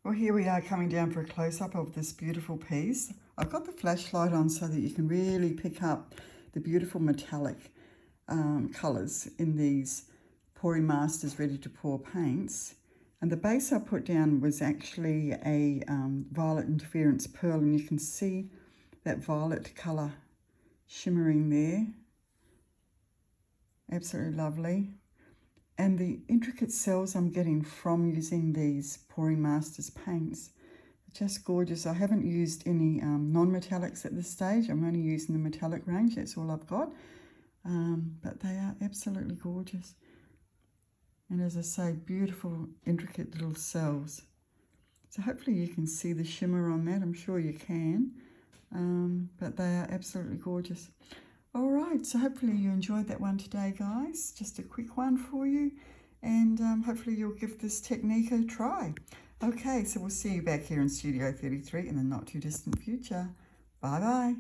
Well, here we are coming down for a close-up of this beautiful piece. I've got the flashlight on so that you can really pick up the beautiful metallic colours in these Pouring Masters Ready to Pour paints. And the base I put down was actually a violet interference pearl, and you can see that violet colour shimmering there. Absolutely lovely. And the intricate cells I'm getting from using these Pouring Masters paints are just gorgeous. I haven't used any non-metallics at this stage. I'm only using the metallic range. That's all I've got. But they are absolutely gorgeous. And as I say, beautiful, intricate little cells. So hopefully you can see the shimmer on that. I'm sure you can. But they are absolutely gorgeous. All right, so hopefully you enjoyed that one today, guys. Just a quick one for you. And hopefully you'll give this technique a try. Okay, so we'll see you back here in Studio 33 in the not too distant future. Bye-bye.